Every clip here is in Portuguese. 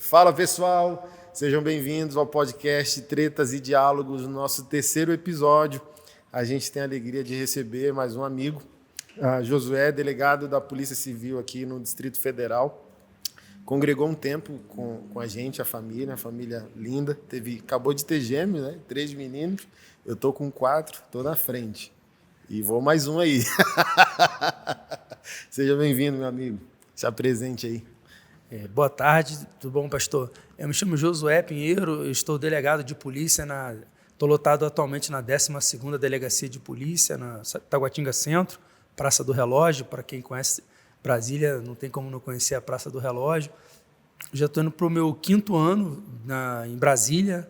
Fala pessoal, sejam bem-vindos ao podcast Tretas e Diálogos, no nosso terceiro episódio. A gente tem a alegria de receber mais um amigo, Josué, delegado da Polícia Civil aqui no Distrito Federal. Congregou um tempo com a gente, a família linda. Acabou de ter gêmeos, né? 3 meninos. Eu tô com 4, tô na frente. E vou mais um aí. Seja bem-vindo, meu amigo. Se apresente aí. Boa tarde, tudo bom, pastor? Eu me chamo Josué Pinheiro, eu estou delegado de polícia, estou lotado atualmente na 12ª Delegacia de Polícia, na Taguatinga Centro, Praça do Relógio. Para quem conhece Brasília, não tem como não conhecer a Praça do Relógio. Já estou indo para o meu 5º ano em Brasília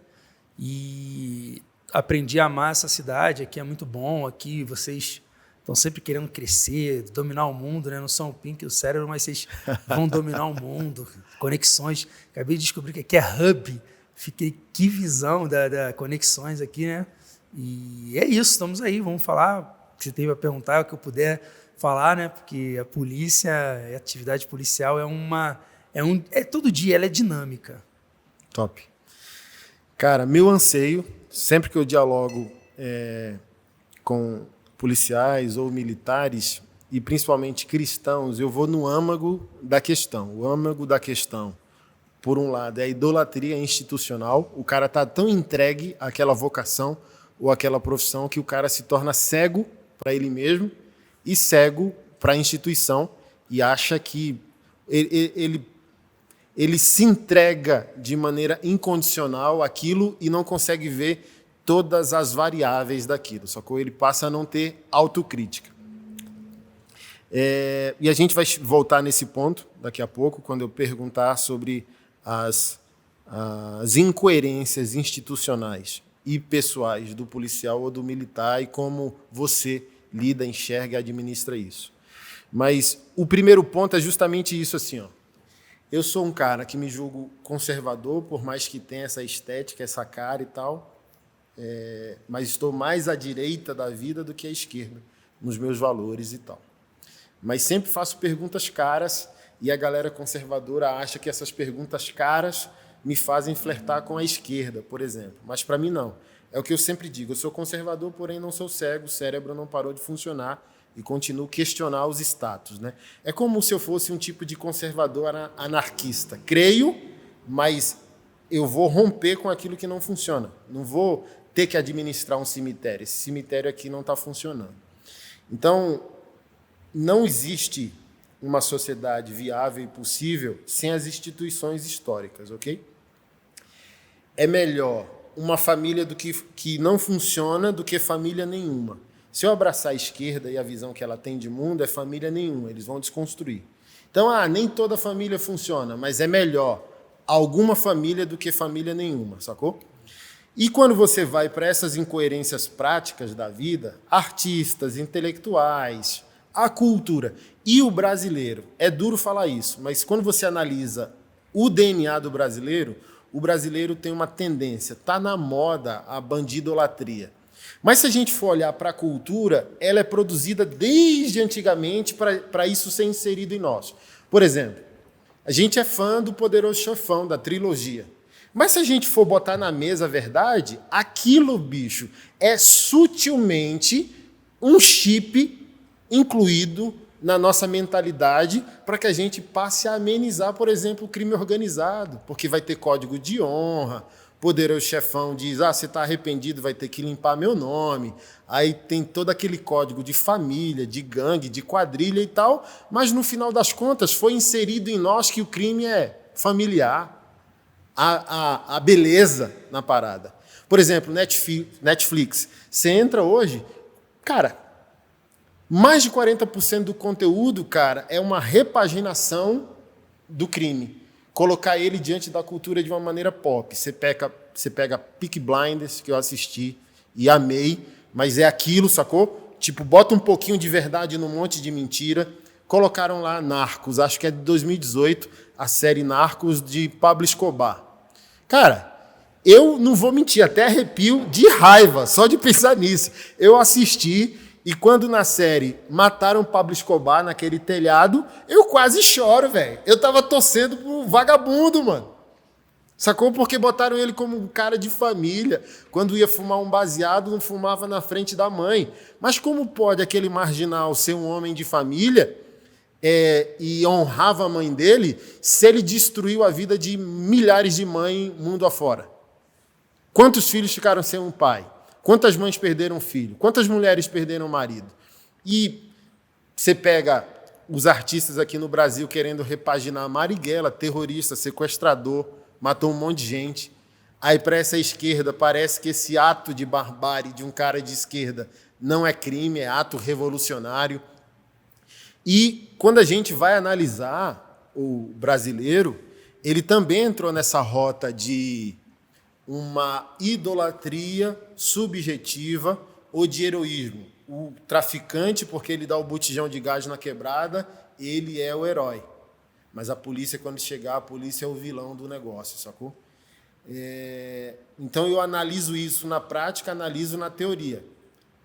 e aprendi a amar essa cidade. Aqui é muito bom, aqui vocês estão sempre querendo crescer, dominar o mundo, né? Não são o Pink e o cérebro, mas vocês vão dominar o mundo, conexões. Acabei de descobrir que aqui é hub. Que visão da conexões aqui, né? E é isso, estamos aí, vamos falar. Se teve a perguntar, o que eu puder falar, né? Porque a polícia, a atividade policial é todo dia, ela é dinâmica. Top. Cara, meu anseio, sempre que eu dialogo com policiais ou militares, e principalmente cristãos, eu vou no âmago da questão. O âmago da questão, por um lado, é a idolatria institucional. O cara está tão entregue àquela vocação ou àquela profissão que o cara se torna cego para ele mesmo e cego para a instituição e acha que ele se entrega de maneira incondicional àquilo e não consegue ver todas as variáveis daquilo, só que ele passa a não ter autocrítica. E a gente vai voltar nesse ponto daqui a pouco, quando eu perguntar sobre as incoerências institucionais e pessoais do policial ou do militar e como você lida, enxerga e administra isso. Mas o primeiro ponto é justamente isso, assim, ó. Eu sou um cara que me julgo conservador, por mais que tenha essa estética, essa cara e tal, mas estou mais à direita da vida do que à esquerda, nos meus valores e tal. Mas sempre faço perguntas caras e a galera conservadora acha que essas perguntas caras me fazem flertar com a esquerda, por exemplo. Mas para mim não. É o que eu sempre digo, eu sou conservador, porém não sou cego, o cérebro não parou de funcionar e continuo a questionar os status, né? É como se eu fosse um tipo de conservador anarquista. Creio, mas eu vou romper com aquilo que não funciona. Não vou ter que administrar um cemitério. Esse cemitério aqui não está funcionando. Então, não existe uma sociedade viável e possível sem as instituições históricas, ok? É melhor uma família que não funciona do que família nenhuma. Se eu abraçar a esquerda e a visão que ela tem de mundo, é família nenhuma, eles vão desconstruir. Então, nem toda família funciona, mas é melhor alguma família do que família nenhuma, sacou? E quando você vai para essas incoerências práticas da vida, artistas, intelectuais, a cultura e o brasileiro, é duro falar isso, mas quando você analisa o DNA do brasileiro, o brasileiro tem uma tendência, está na moda a bandidolatria. Mas se a gente for olhar para a cultura, ela é produzida desde antigamente para isso ser inserido em nós. Por exemplo, a gente é fã do Poderoso Chefão, da trilogia. Mas se a gente for botar na mesa a verdade, aquilo, bicho, é sutilmente um chip incluído na nossa mentalidade para que a gente passe a amenizar, por exemplo, o crime organizado, porque vai ter código de honra, Poderoso Chefão diz, você está arrependido, vai ter que limpar meu nome. Aí tem todo aquele código de família, de gangue, de quadrilha e tal, mas no final das contas foi inserido em nós que o crime é familiar, a beleza na parada. Por exemplo, Netflix. Você entra hoje, cara, mais de 40% do conteúdo, cara, é uma repaginação do crime. Colocar ele diante da cultura de uma maneira pop. Você pega Peaky Blinders, que eu assisti e amei, mas é aquilo, sacou? Tipo, bota um pouquinho de verdade num monte de mentira. Colocaram lá Narcos, acho que é de 2018, a série Narcos de Pablo Escobar. Cara, eu não vou mentir, até arrepio de raiva, só de pensar nisso. Eu assisti e quando na série mataram Pablo Escobar naquele telhado, eu quase choro, velho. Eu tava torcendo pro vagabundo, mano. Sacou? Porque botaram ele como um cara de família. Quando ia fumar um baseado, não fumava na frente da mãe. Mas como pode aquele marginal ser um homem de família e honrava a mãe dele se ele destruiu a vida de milhares de mães mundo afora? Quantos filhos ficaram sem um pai? Quantas mães perderam um filho? Quantas mulheres perderam um marido? E você pega os artistas aqui no Brasil querendo repaginar Marighella, terrorista, sequestrador, matou um monte de gente. Aí, para essa esquerda, parece que esse ato de barbárie de um cara de esquerda não é crime, é ato revolucionário. E quando a gente vai analisar o brasileiro, ele também entrou nessa rota de uma idolatria subjetiva ou de heroísmo. O traficante, porque ele dá o botijão de gás na quebrada, ele é o herói. Mas a polícia, quando chegar, a polícia é o vilão do negócio, sacou? Então, eu analiso isso na prática, analiso na teoria.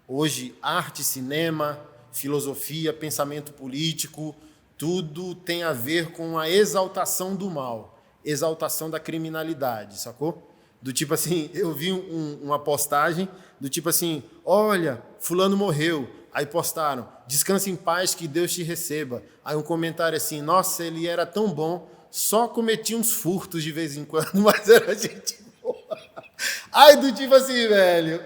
Hoje, arte, cinema, filosofia, pensamento político, tudo tem a ver com a exaltação do mal, exaltação da criminalidade, sacou? Do tipo assim, eu vi uma postagem do tipo assim, olha, fulano morreu. Aí postaram, descanse em paz, que Deus te receba. Aí um comentário assim, nossa, ele era tão bom, só cometia uns furtos de vez em quando, mas era gente boa. Aí do tipo assim, velho,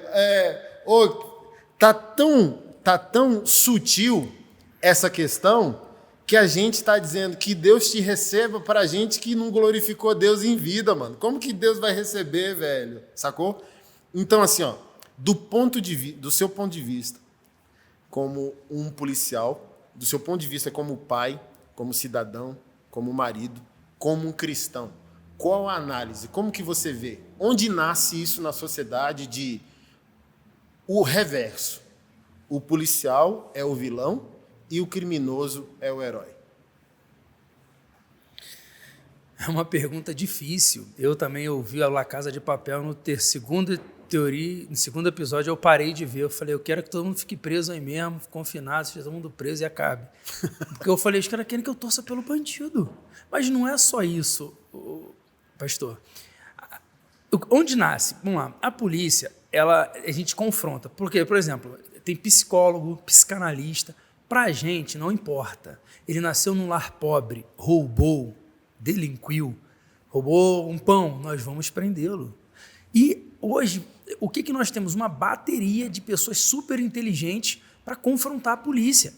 tá tão sutil essa questão que a gente está dizendo que Deus te receba para a gente que não glorificou Deus em vida, mano. Como que Deus vai receber, velho? Sacou? Então, assim, ó, do seu ponto de vista, como um policial, do seu ponto de vista como pai, como cidadão, como marido, como um cristão, qual a análise? Como que você vê? Onde nasce isso na sociedade de o reverso? O policial é o vilão e o criminoso é o herói. É uma pergunta difícil. Eu também ouvi a La Casa de Papel no segundo episódio, eu parei de ver. Eu falei, eu quero que todo mundo fique preso aí mesmo, confinado, seja todo mundo preso e acabe. Porque eu falei, os caras querem que eu torça pelo bandido. Mas não é só isso, pastor. Onde nasce? Vamos lá. A polícia, a gente confronta. Porque, por exemplo, tem psicólogo, psicanalista. Para a gente, não importa. Ele nasceu num lar pobre, roubou, delinquiu, roubou um pão, nós vamos prendê-lo. E hoje, o que nós temos? Uma bateria de pessoas super inteligentes para confrontar a polícia.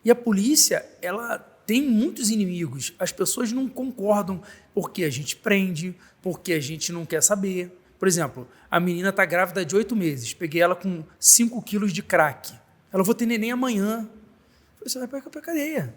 E a polícia, ela tem muitos inimigos. As pessoas não concordam porque a gente prende, porque a gente não quer saber. Por exemplo, a menina está grávida de 8 meses, peguei ela com 5 quilos de crack. Ela vai ter neném amanhã. Você vai para a cadeia.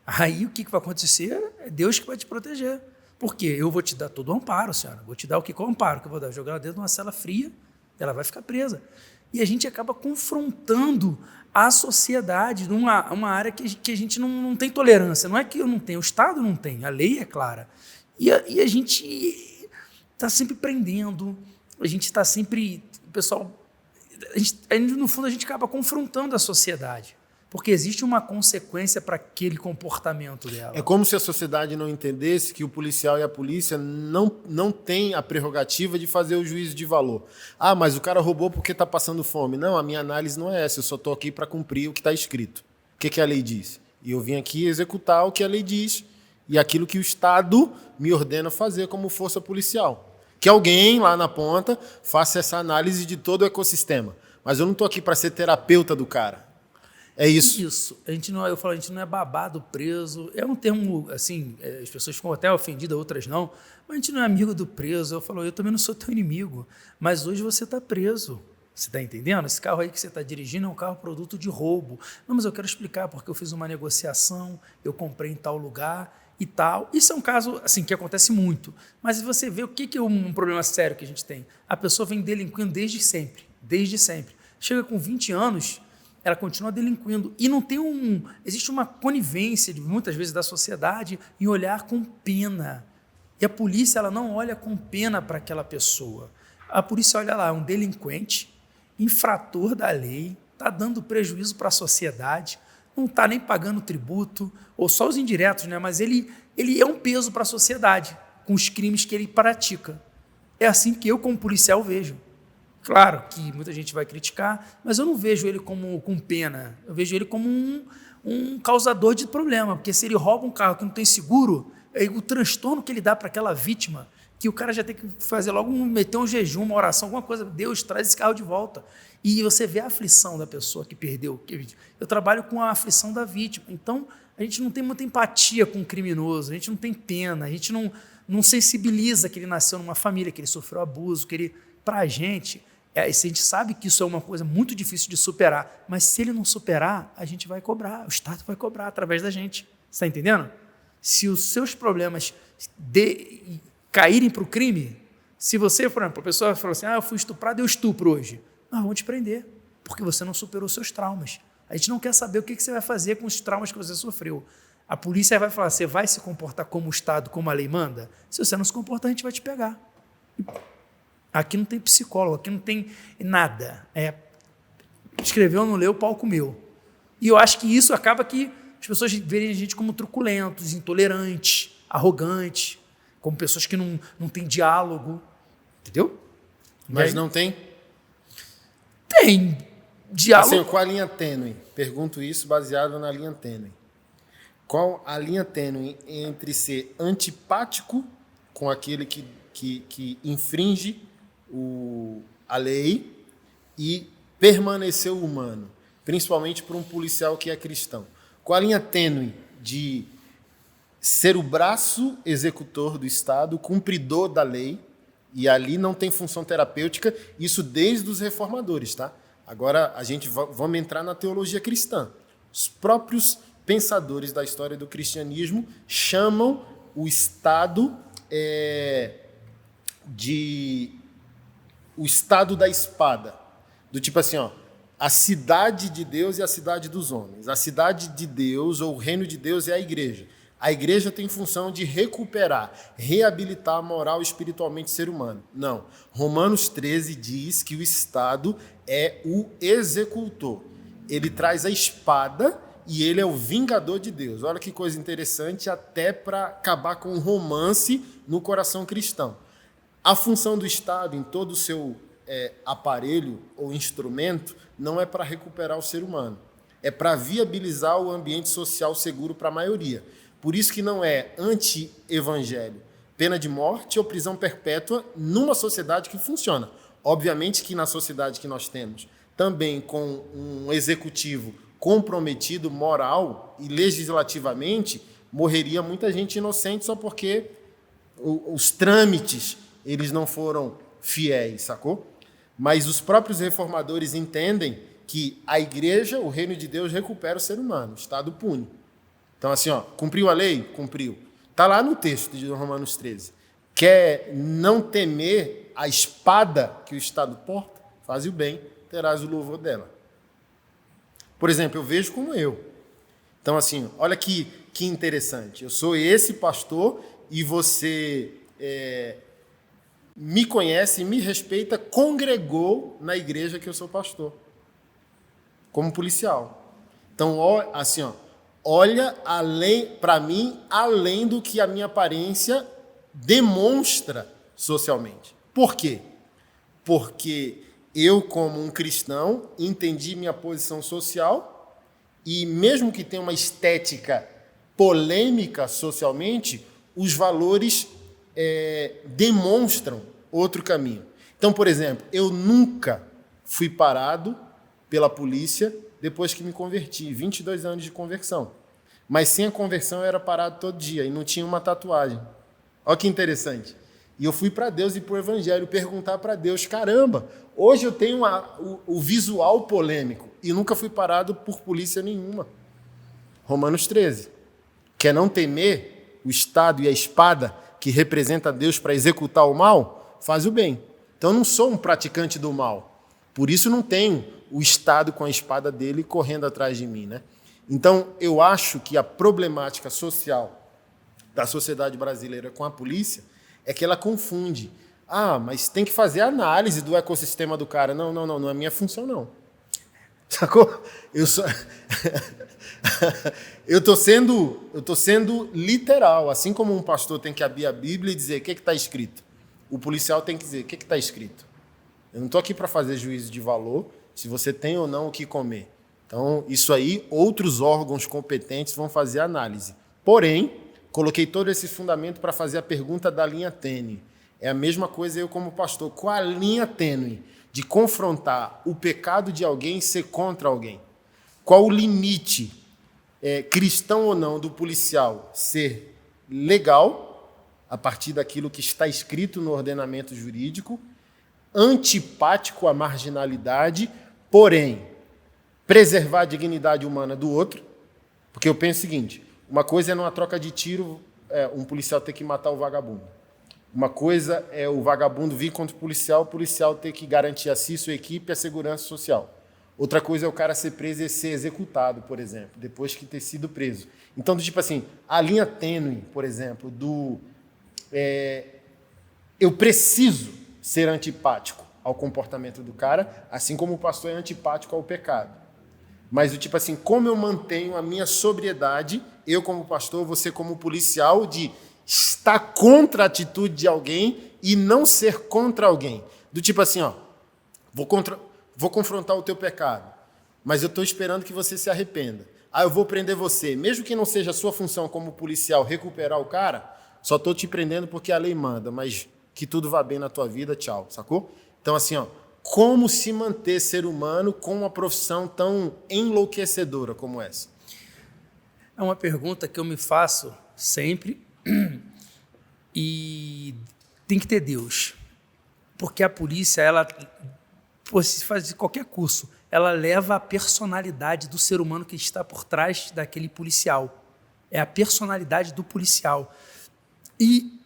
Aí o que vai acontecer? É Deus que vai te proteger. Porque eu vou te dar todo o amparo, senhora. Vou te dar o que? Qual o amparo que eu vou dar? Jogar ela dentro de uma cela fria, ela vai ficar presa. E a gente acaba confrontando a sociedade numa área que a gente não tem tolerância. Não é que eu não tenho, o Estado não tem, a lei é clara. E a gente está sempre prendendo, a gente está sempre... Pessoal, no fundo, a gente acaba confrontando a sociedade. Porque existe uma consequência para aquele comportamento dela. É como se a sociedade não entendesse que o policial e a polícia não têm a prerrogativa de fazer o juízo de valor. Ah, mas o cara roubou porque está passando fome. Não, a minha análise não é essa. Eu só estou aqui para cumprir o que está escrito. O que a lei diz? E eu vim aqui executar o que a lei diz e aquilo que o Estado me ordena fazer como força policial. Que alguém lá na ponta faça essa análise de todo o ecossistema. Mas eu não estou aqui para ser terapeuta do cara. É isso. Isso. A gente não é babado preso. É um termo, assim, as pessoas ficam até ofendidas, outras não. Mas a gente não é amigo do preso. Eu falo, eu também não sou teu inimigo. Mas hoje você está preso. Você está entendendo? Esse carro aí que você está dirigindo é um carro produto de roubo. Não, mas eu quero explicar porque eu fiz uma negociação, eu comprei em tal lugar e tal. Isso é um caso, assim, que acontece muito. Mas você vê o que é um problema sério que a gente tem. A pessoa vem delinquindo desde sempre. Desde sempre. Chega com 20 anos... ela continua delinquindo. E não tem existe uma conivência, muitas vezes, da sociedade em olhar com pena. E a polícia ela não olha com pena para aquela pessoa. A polícia olha lá, um delinquente, infrator da lei, está dando prejuízo para a sociedade, não está nem pagando tributo, ou só os indiretos, né? Mas ele é um peso para a sociedade. com os crimes que ele pratica. É assim que eu, como policial, vejo. Claro que muita gente vai criticar, mas eu não vejo ele como com pena. Eu vejo ele como um causador de problema, porque se ele rouba um carro que não tem seguro, o transtorno que ele dá para aquela vítima, que o cara já tem que fazer logo, meter um jejum, uma oração, alguma coisa, Deus, traz esse carro de volta. E você vê a aflição da pessoa que perdeu. Eu trabalho com a aflição da vítima, então a gente não tem muita empatia com o criminoso, a gente não tem pena, a gente não sensibiliza que ele nasceu numa família, que ele sofreu abuso, que ele... Para a gente sabe que isso é uma coisa muito difícil de superar, mas se ele não superar, a gente vai cobrar, o Estado vai cobrar através da gente. Você está entendendo? Se os seus problemas caírem para o crime, se você, por exemplo, a pessoa falou assim, eu fui estuprado, eu estupro hoje. Nós vamos te prender, porque você não superou seus traumas. A gente não quer saber o que você vai fazer com os traumas que você sofreu. A polícia vai falar, você vai se comportar como o Estado, como a lei manda? Se você não se comportar, a gente vai te pegar. Aqui não tem psicólogo, aqui não tem nada. Escreveu, não leu, o pau comeu. E eu acho que isso acaba que as pessoas verem a gente como truculentos, intolerantes, arrogantes, como pessoas que não têm diálogo. Entendeu? Mas não tem? Tem diálogo. Assim, qual a linha tênue? Pergunto isso baseado na linha tênue. Qual a linha tênue entre ser antipático com aquele que infringe a lei e permanecer humano, principalmente para um policial que é cristão? Qual a linha tênue de ser o braço executor do Estado, cumpridor da lei, e ali não tem função terapêutica, isso desde os reformadores, tá? Agora vamos entrar na teologia cristã. Os próprios pensadores da história do cristianismo chamam o Estado o Estado da espada, do tipo assim, a cidade de Deus e a cidade dos homens. A cidade de Deus, ou o reino de Deus, é a igreja. A igreja tem função de recuperar, reabilitar moral e espiritualmente o ser humano. Não. Romanos 13 diz que o Estado é o executor. Ele traz a espada e ele é o vingador de Deus. Olha que coisa interessante, até para acabar com o romance no coração cristão. A função do Estado, em todo o seu aparelho ou instrumento, não é para recuperar o ser humano. É para viabilizar o ambiente social seguro para a maioria. Por isso que não é anti-evangelho, pena de morte ou prisão perpétua numa sociedade que funciona. Obviamente que na sociedade que nós temos, também com um executivo comprometido moral e legislativamente, morreria muita gente inocente só porque os trâmites eles não foram fiéis, sacou? Mas os próprios reformadores entendem que a igreja, o reino de Deus, recupera o ser humano, o Estado pune. Então, assim, cumpriu a lei? Cumpriu. Está lá no texto de Romanos 13. Quer não temer a espada que o Estado porta? Faz o bem, terás o louvor dela. Por exemplo, eu vejo como eu. Então, assim, olha que interessante. Eu sou esse pastor e você me conhece, me respeita, congregou na igreja que eu sou pastor, como policial. Então, assim, olha para mim além do que a minha aparência demonstra socialmente. Por quê? Porque eu, como um cristão, entendi minha posição social e, mesmo que tenha uma estética polêmica socialmente, os valores demonstram outro caminho. Então, por exemplo, eu nunca fui parado pela polícia depois que me converti, 22 anos de conversão. Mas sem a conversão eu era parado todo dia e não tinha uma tatuagem. Olha que interessante. E eu fui para Deus e para o Evangelho perguntar para Deus, caramba, hoje eu tenho o visual polêmico e nunca fui parado por polícia nenhuma. Romanos 13. Quer não temer o Estado e a espada que representa Deus para executar o mal? Faz o bem. Então eu não sou um praticante do mal. Por isso não tenho o Estado com a espada dele correndo atrás de mim, né? Então, eu acho que a problemática social da sociedade brasileira com a polícia é que ela confunde. Mas tem que fazer a análise do ecossistema do cara. Não é minha função, não. Sacou? Eu tô sendo literal. Assim como um pastor tem que abrir a Bíblia e dizer o que está escrito, o policial tem que dizer o que está escrito. Eu não estou aqui para fazer juízo de valor, se você tem ou não o que comer. Então, isso aí, outros órgãos competentes vão fazer análise. Porém, coloquei todo esse fundamento para fazer a pergunta da linha tênue. É a mesma coisa eu como pastor. Qual a linha tênue de confrontar o pecado de alguém e ser contra alguém? Qual o limite, cristão ou não, do policial ser legal, a partir daquilo que está escrito no ordenamento jurídico, antipático à marginalidade, porém, preservar a dignidade humana do outro, porque eu penso o seguinte, uma coisa é numa troca de tiro, um policial ter que matar o vagabundo. Uma coisa é o vagabundo vir contra o policial ter que garantir a si, sua equipe e a segurança social. Outra coisa é o cara ser preso e ser executado, por exemplo, depois de ter sido preso. Então, tipo assim, a linha tênue, por exemplo, eu preciso ser antipático ao comportamento do cara, assim como o pastor é antipático ao pecado. Mas, tipo assim, como eu mantenho a minha sobriedade, eu como pastor, você como policial, de estar contra a atitude de alguém e não ser contra alguém. Do tipo assim, ó, vou confrontar o teu pecado, mas eu estou esperando que você se arrependa. Eu vou prender você. Mesmo que não seja a sua função como policial recuperar o cara, só estou te prendendo porque a lei manda, mas que tudo vá bem na tua vida, tchau, sacou? Então, assim, ó, como se manter ser humano com uma profissão tão enlouquecedora como essa? É uma pergunta que eu me faço sempre e tem que ter Deus. Porque a polícia, ela, se faz qualquer curso, ela leva a personalidade do ser humano que está por trás daquele policial. É a personalidade do policial. E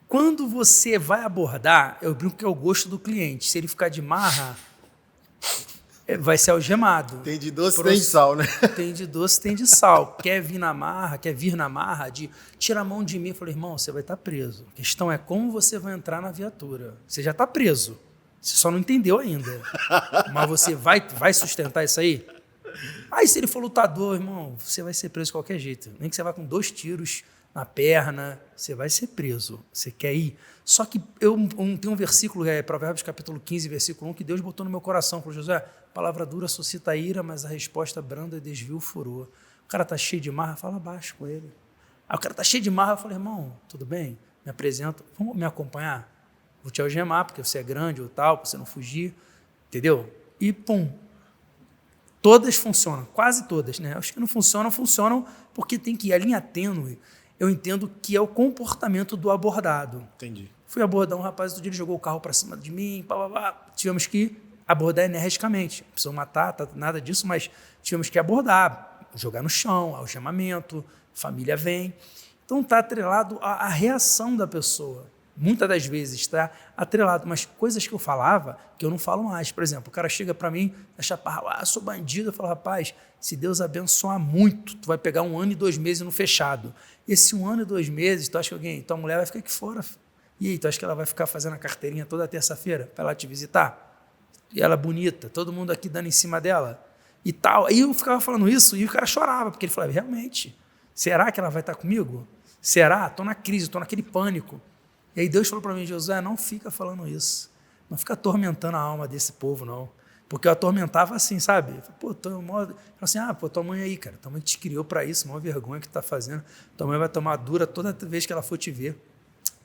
quando você vai abordar, eu brinco que é o gosto do cliente. Se ele ficar de marra, vai ser algemado. Tem de doce, tem de sal, né? Tem de doce, tem de sal. Quer vir na marra, de tira a mão de mim. Eu falei, irmão, você vai estar preso. A questão é como você vai entrar na viatura. Você já está preso. Você só não entendeu ainda. Mas você vai sustentar isso aí? Aí se ele for lutador, irmão, você vai ser preso de qualquer jeito. Nem que você vá com 2 tiros na perna, você vai ser preso. Você quer ir? Só que tem um versículo, Provérbios capítulo 15, versículo 1, que Deus botou no meu coração. Falou, José, palavra dura suscita ira, mas a resposta branda desvia o furor. O cara está cheio de marra, fala baixo com ele. Aí o cara está cheio de marra, eu falei, irmão, tudo bem? Me apresento, vamos me acompanhar? Vou te algemar, porque você é grande ou tal, para você não fugir, entendeu? E pum. Todas funcionam, quase todas, né? As que não funcionam porque tem que ir. A linha tênue, eu entendo que é o comportamento do abordado. Entendi. Fui abordar um rapaz, outro dia ele jogou o carro para cima de mim, tivemos que abordar energicamente. Não precisou matar, nada disso, mas tivemos que abordar, jogar no chão, algemamento, família vem. Então está atrelado à reação da pessoa. Muitas das vezes está atrelado, mas coisas que eu falava, que eu não falo mais. Por exemplo, o cara chega para mim, na chaparra, sou bandido. Eu falo, rapaz, se Deus abençoar muito, tu vai pegar 1 ano e 2 meses no fechado. Esse 1 ano e 2 meses, tu acha que tua mulher vai ficar aqui fora? E aí, tu acha que ela vai ficar fazendo a carteirinha toda terça-feira para ela te visitar? E ela bonita, todo mundo aqui dando em cima dela e tal. Aí eu ficava falando isso e o cara chorava, porque ele falava, realmente, será que ela vai estar comigo? Será? Estou na crise, estou naquele pânico. E aí Deus falou para mim, Josué, não fica falando isso. Não fica atormentando a alma desse povo, não. Porque eu atormentava assim, sabe? Pô, tua mãe aí, cara. Tua mãe te criou para isso, maior vergonha que tu tá fazendo. Tua mãe vai tomar dura toda vez que ela for te ver.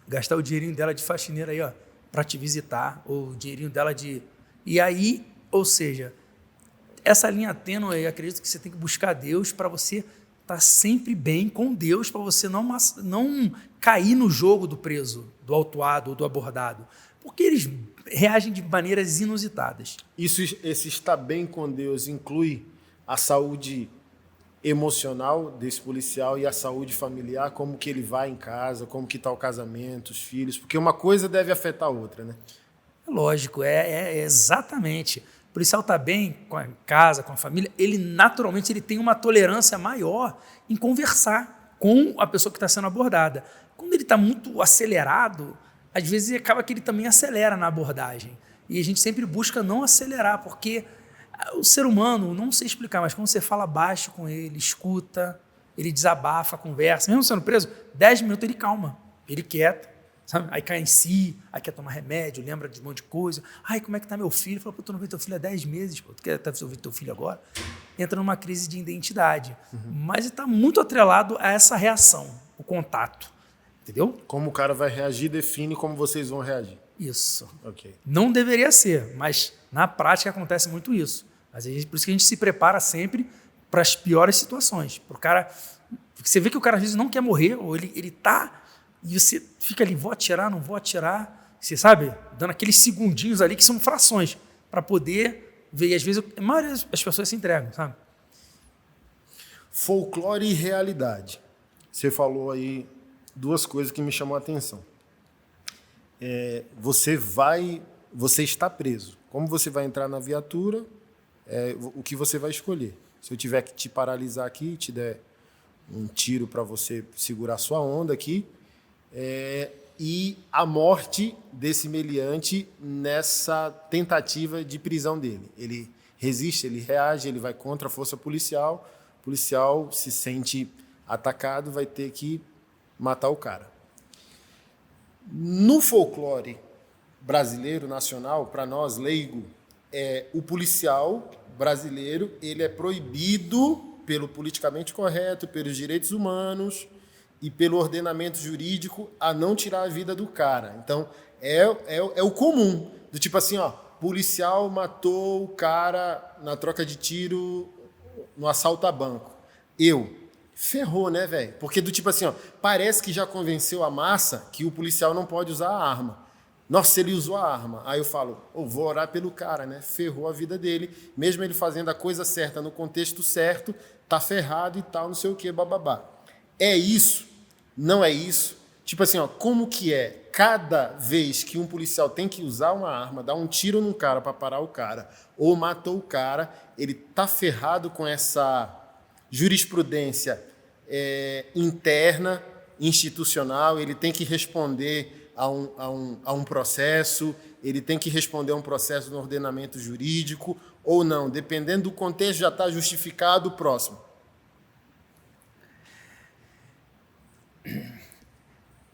Gastar o dinheirinho dela de faxineira aí, ó, para te visitar. Ou o dinheirinho dela de... E aí, ou seja, essa linha tênue, eu acredito que você tem que buscar Deus para você estar sempre bem com Deus, para você não cair no jogo do preso, do autuado ou do abordado, porque eles reagem de maneiras inusitadas. Esse estar bem com Deus inclui a saúde emocional desse policial e a saúde familiar, como que ele vai em casa, como que está o casamento, os filhos, porque uma coisa deve afetar a outra, né? Lógico, exatamente. O policial está bem com a casa, com a família, ele naturalmente ele tem uma tolerância maior em conversar com a pessoa que está sendo abordada. Quando ele está muito acelerado, às vezes acaba que ele também acelera na abordagem. E a gente sempre busca não acelerar, porque O ser humano, não sei explicar, mas quando você fala baixo com ele, escuta, ele desabafa, conversa, mesmo sendo preso, 10 minutos ele calma, ele quieta, sabe? Aí cai em si, aí quer tomar remédio, lembra de um monte de coisa. Ai, como é que tá meu filho? Fala, pô, tu não vê teu filho há 10 meses, pô, tu quer ouvir teu filho agora? Entra numa crise de identidade. Mas está muito atrelado a essa reação, o contato, entendeu? Como o cara vai reagir define como vocês vão reagir. Isso. Ok. Não deveria ser, mas na prática acontece muito isso. Mas por isso que a gente se prepara sempre para as piores situações. Pro cara, você vê que o cara às vezes não quer morrer, ou ele tá, e você fica ali, vou atirar, não vou atirar, você sabe? Dando aqueles segundinhos ali que são frações, para poder ver. E às vezes a maioria das pessoas se entregam, sabe? Folclore e realidade. Você falou aí duas coisas que me chamam a atenção. Você está preso. Como você vai entrar na viatura, o que você vai escolher. Se eu tiver que te paralisar aqui, te der um tiro para você segurar sua onda aqui, e a morte desse meliante nessa tentativa de prisão dele. Ele resiste, ele reage, ele vai contra a força policial, o policial se sente atacado, vai ter que matar o cara. No folclore brasileiro, nacional, para nós, leigo, o policial brasileiro ele é proibido pelo politicamente correto, pelos direitos humanos e pelo ordenamento jurídico a não tirar a vida do cara. Então, é o comum, do tipo assim, ó, policial matou o cara na troca de tiro no assalto a banco. Ferrou, né, velho? Porque do tipo assim, ó, parece que já convenceu a massa que o policial não pode usar a arma. Nossa, ele usou a arma. Aí eu falo, vou orar pelo cara, né? Ferrou a vida dele. Mesmo ele fazendo a coisa certa no contexto certo, tá ferrado e tal, não sei o quê, bababá. É isso? Não é isso? Tipo assim, ó, como que é? Cada vez que um policial tem que usar uma arma, dar um tiro num cara para parar o cara, ou matou o cara, ele tá ferrado com essa jurisprudência interna, institucional, ele tem que responder a um processo, ele tem que responder a um processo no ordenamento jurídico, ou não, dependendo do contexto, já está justificado o próximo.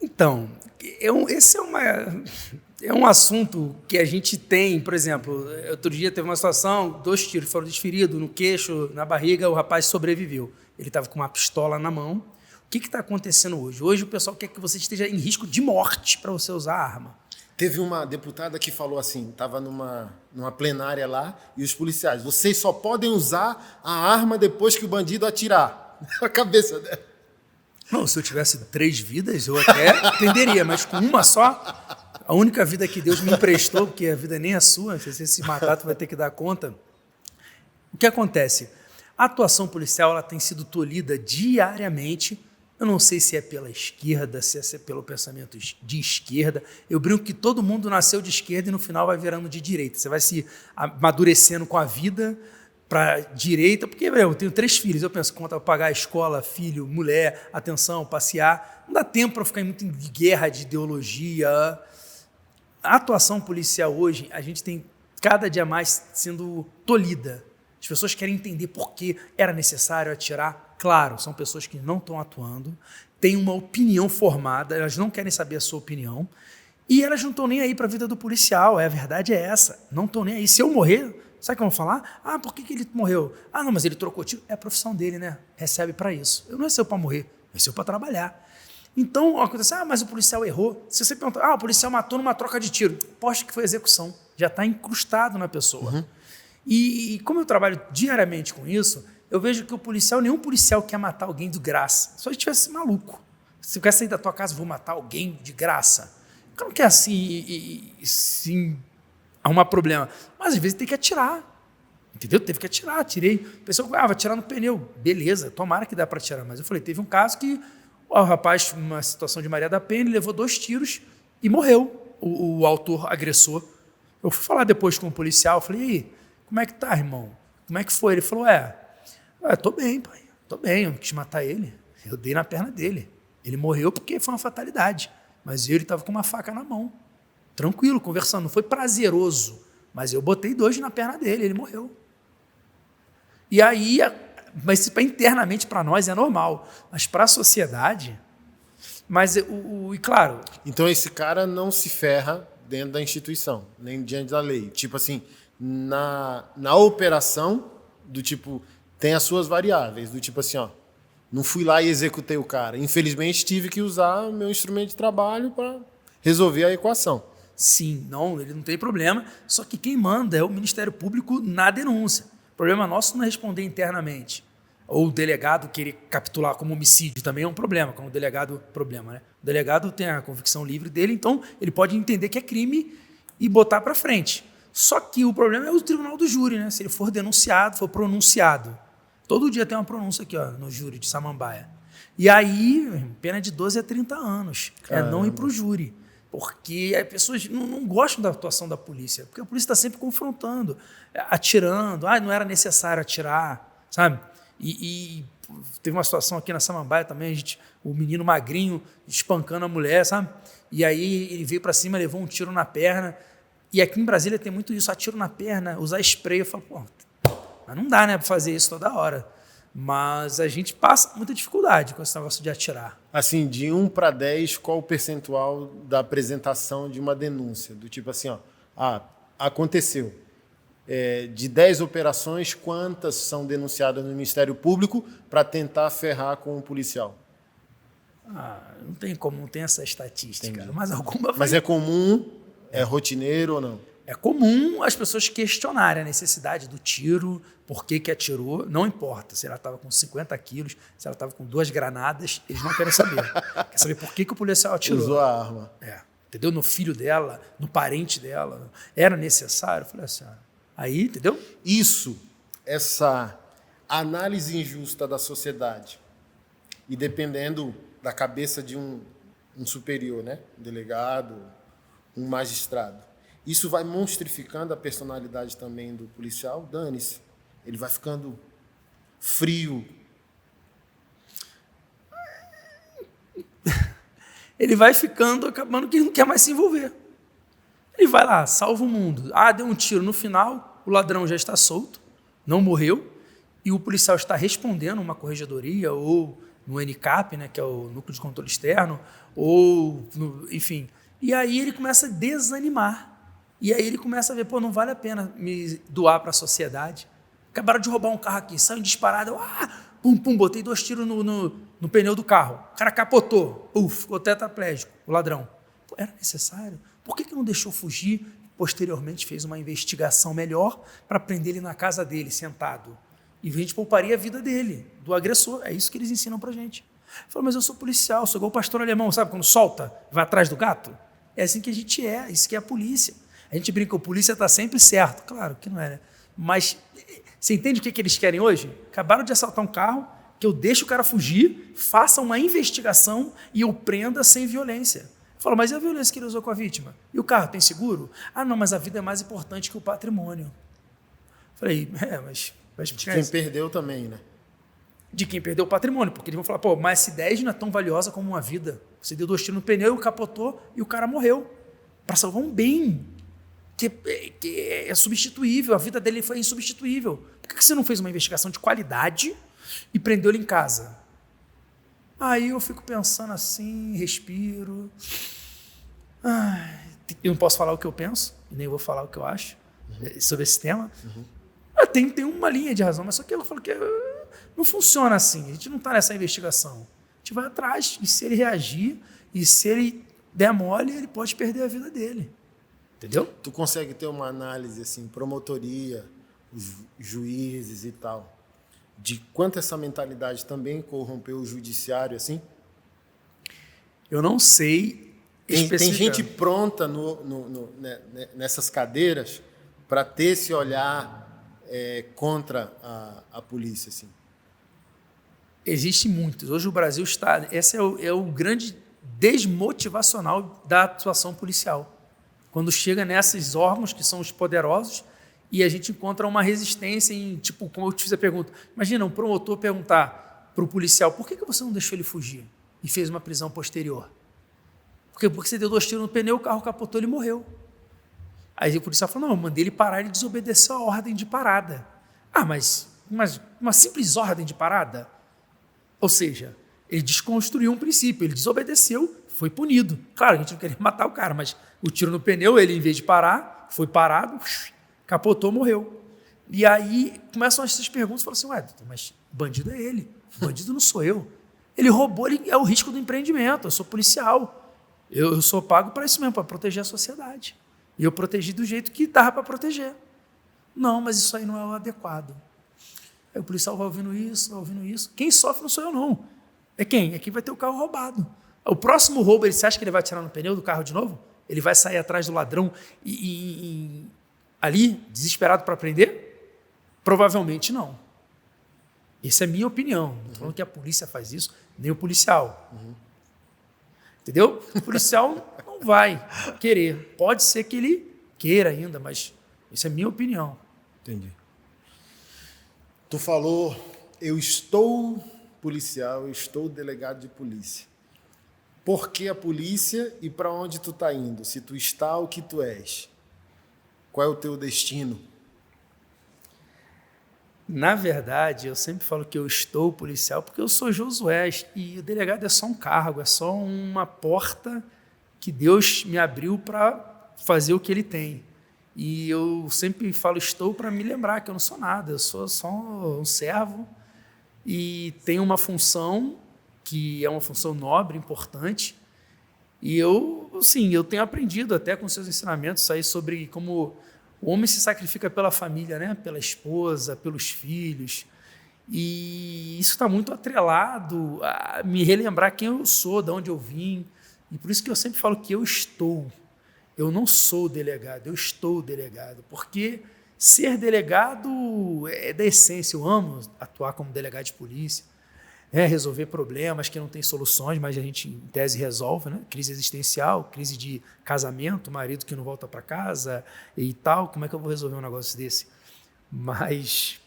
Então, esse é um assunto que a gente tem, por exemplo, outro dia teve uma situação, 2 tiros foram desferidos no queixo, na barriga, o rapaz sobreviveu. Ele estava com uma pistola na mão. O que está acontecendo hoje? Hoje o pessoal quer que você esteja em risco de morte para você usar a arma. Teve uma deputada que falou assim, estava numa plenária lá, e os policiais, vocês só podem usar a arma depois que o bandido atirar. A cabeça dela. Não, se eu tivesse 3 vidas, eu até entenderia, mas com uma só, a única vida que Deus me emprestou, porque a vida nem é sua, se você se matar, tu vai ter que dar conta. O que acontece? A atuação policial ela tem sido tolhida diariamente. Eu não sei se é pela esquerda, se é pelo pensamento de esquerda. Eu brinco que todo mundo nasceu de esquerda e no final vai virando de direita. Você vai se amadurecendo com a vida para direita, porque eu tenho 3 filhos, eu penso, conta para pagar a escola, filho, mulher, atenção, passear. Não dá tempo para ficar muito em guerra de ideologia. A atuação policial hoje, a gente tem cada dia mais sendo tolhida. As pessoas querem entender por que era necessário atirar. Claro, são pessoas que não estão atuando, têm uma opinião formada, elas não querem saber a sua opinião, e elas não estão nem aí para a vida do policial, a verdade é essa, não estão nem aí. Se eu morrer, sabe o que vão falar? Ah, por que ele morreu? Ah, não, mas ele trocou tiro. É a profissão dele, né? Recebe para isso. Eu não nasceu para morrer, nasceu para trabalhar. Então, acontece, mas o policial errou. Se você perguntar, o policial matou numa troca de tiro, posta que foi execução, já está incrustado na pessoa. Uhum. E como eu trabalho diariamente com isso, eu vejo que nenhum policial quer matar alguém de graça. Só se tivesse maluco. Se eu quer sair da tua casa, vou matar alguém de graça. O cara não quer assim arrumar problema. Mas às vezes tem que atirar. Entendeu? Teve que atirar, atirei. O pessoal, vai atirar no pneu. Beleza, tomara que dá para atirar. Mas eu falei, teve um caso que o rapaz, uma situação de Maria da Penha, ele levou 2 tiros e morreu, o autor agressor. Eu fui falar depois com o policial, falei, e aí, como é que tá, irmão? Como é que foi? Ele falou, tô bem, pai, tô bem, eu não quis matar ele, eu dei na perna dele. Ele morreu porque foi uma fatalidade, mas ele estava com uma faca na mão, tranquilo, conversando, não foi prazeroso, mas eu botei 2 na perna dele, ele morreu. E aí, mas internamente para nós é normal, mas para a sociedade... Mas, e claro... Então, esse cara não se ferra dentro da instituição, nem diante da lei. Tipo assim, na operação, do tipo, tem as suas variáveis, do tipo assim, ó, não fui lá e executei o cara. Infelizmente, tive que usar meu instrumento de trabalho para resolver a equação. Sim, não, ele não tem problema, só que quem manda é o Ministério Público na denúncia. O problema nosso não é responder internamente. Ou o delegado querer capitular como homicídio também é um problema, como o delegado, né? O delegado tem a convicção livre dele, então ele pode entender que é crime e botar para frente. Só que o problema é o tribunal do júri, né? Se ele for denunciado, for pronunciado. Todo dia tem uma pronúncia aqui, ó, no júri de Samambaia. E aí, pena de 12 a 30 anos. Caramba. É não ir para o júri. Porque as pessoas não gostam da atuação da polícia, porque a polícia está sempre confrontando, atirando. Não era necessário atirar, sabe? E teve uma situação aqui na Samambaia também, o menino magrinho espancando a mulher, sabe? E aí ele veio para cima, levou um tiro na perna. E aqui em Brasília tem muito isso, atiro na perna, usar spray. Eu falo, pô, mas não dá, né, para fazer isso toda hora. Mas a gente passa muita dificuldade com esse negócio de atirar. Assim, de 1 para 10, qual o percentual da apresentação de uma denúncia? Do tipo assim, ó, aconteceu. De 10 operações, quantas são denunciadas no Ministério Público para tentar ferrar com o policial? Não tem como, não tem essa estatística. Mas alguma Mas é comum, é rotineiro ou não? É comum as pessoas questionarem a necessidade do tiro, por que atirou, não importa se ela estava com 50 quilos, se ela estava com 2 granadas, eles não querem saber. Quer saber por que o policial atirou. Usou a arma. Entendeu? No filho dela, no parente dela. Era necessário? Eu falei assim, aí, entendeu? Essa análise injusta da sociedade, e dependendo da cabeça de um superior, né? Um delegado, um magistrado, isso vai monstrificando a personalidade também do policial, dane-se. Ele vai ficando frio. Ele vai ficando, acabando que não quer mais se envolver. Ele vai lá, salva o mundo. Deu um tiro no final, o ladrão já está solto, não morreu, e o policial está respondendo uma corregedoria, ou no NCAP, né, que é o Núcleo de Controle Externo, ou, enfim. E aí ele começa a desanimar. E aí ele começa a ver, não vale a pena me doar para a sociedade. Acabaram de roubar um carro aqui, saiu disparado, botei 2 tiros no pneu do carro. O cara capotou, ficou tetraplégico, o ladrão. Era necessário? Por que não deixou fugir? Posteriormente fez uma investigação melhor para prender ele na casa dele, sentado. E a gente pouparia a vida dele, do agressor. É isso que eles ensinam para a gente. Falou, mas eu sou policial, sou igual o pastor alemão, sabe quando solta, vai atrás do gato? É assim que a gente é, isso que é a polícia. A gente brinca, o polícia está sempre certo. Claro que não é, né? Mas você entende o que eles querem hoje? Acabaram de assaltar um carro, que eu deixo o cara fugir, faça uma investigação e eu prenda sem violência. Fala, mas e a violência que ele usou com a vítima? E o carro tem seguro? Não, mas a vida é mais importante que o patrimônio. Falei, mas de quem perdeu também, né? De quem perdeu o patrimônio, porque eles vão falar, mas essa S10 não é tão valiosa como uma vida. Você deu 2 tiros no pneu, capotou e o cara morreu. Para salvar um bem que é substituível, a vida dele foi insubstituível. Por que você não fez uma investigação de qualidade e prendeu ele em casa? Aí eu fico pensando assim, respiro. Eu não posso falar o que eu penso, nem vou falar o que eu acho sobre esse tema. Tem uma linha de razão, mas só que eu falo que não funciona assim. A gente não está nessa investigação. A gente vai atrás, e se ele reagir, e se ele der mole, ele pode perder a vida dele. Entendeu? Tu consegue ter uma análise, assim, promotoria, os juízes e tal, de quanto essa mentalidade também corrompeu o judiciário, assim? Eu não sei. Tem gente pronta nessas cadeiras para ter esse olhar contra a polícia, assim? Existem muitos. Hoje o Brasil está... Esse é o grande desmotivacional da atuação policial. Quando chega nesses órgãos que são os poderosos e a gente encontra uma resistência em, tipo, como eu te fiz a pergunta, imagina um promotor perguntar para o policial, por que você não deixou ele fugir e fez uma prisão posterior? Porque você deu 2 tiros no pneu, o carro capotou, ele morreu. Aí o policial falou, não, eu mandei ele parar, ele desobedeceu a ordem de parada. Mas uma simples ordem de parada. Ou seja, ele desconstruiu um princípio, ele desobedeceu, foi punido. Claro, a gente não queria matar o cara, mas o tiro no pneu, ele, em vez de parar, foi parado, capotou, morreu. E aí começam essas perguntas, falam assim, ué, mas bandido é ele, bandido não sou eu. Ele roubou, ele é o risco do empreendimento, eu sou policial, eu sou pago para isso mesmo, para proteger a sociedade. E eu protegi do jeito que dava para proteger. Não, mas isso aí não é o adequado. Aí o policial vai ouvindo isso. Quem sofre não sou eu, não. É quem? É quem vai ter o carro roubado. O próximo roubo, você acha que ele vai atirar no pneu do carro de novo? Ele vai sair atrás do ladrão ali, desesperado para prender? Provavelmente não. Essa é a minha opinião. Não estou falando que a polícia faz isso, nem o policial. Entendeu? O policial não vai querer. Pode ser que ele queira ainda, mas isso é a minha opinião. Entendi. Tu falou, eu estou policial, eu estou delegado de polícia. Por que a polícia e para onde tu está indo? Se tu está, o que tu és? Qual é o teu destino? Na verdade, eu sempre falo que eu estou policial porque eu sou Josué e o delegado é só um cargo, é só uma porta que Deus me abriu para fazer o que ele tem. E eu sempre falo estou para me lembrar que eu não sou nada, eu sou só um servo e tenho uma função que é uma função nobre, importante. E eu tenho aprendido até com seus ensinamentos aí sobre como o homem se sacrifica pela família, né? Pela esposa, pelos filhos. E isso está muito atrelado a me relembrar quem eu sou, de onde eu vim. E por isso que eu sempre falo que eu estou. Eu não sou delegado, eu estou delegado. Porque ser delegado é da essência. Eu amo atuar como delegado de polícia. Resolver problemas que não têm soluções, mas a gente, em tese, resolve, né? Crise existencial, crise de casamento, marido que não volta para casa e tal. Como é que eu vou resolver um negócio desse? Mas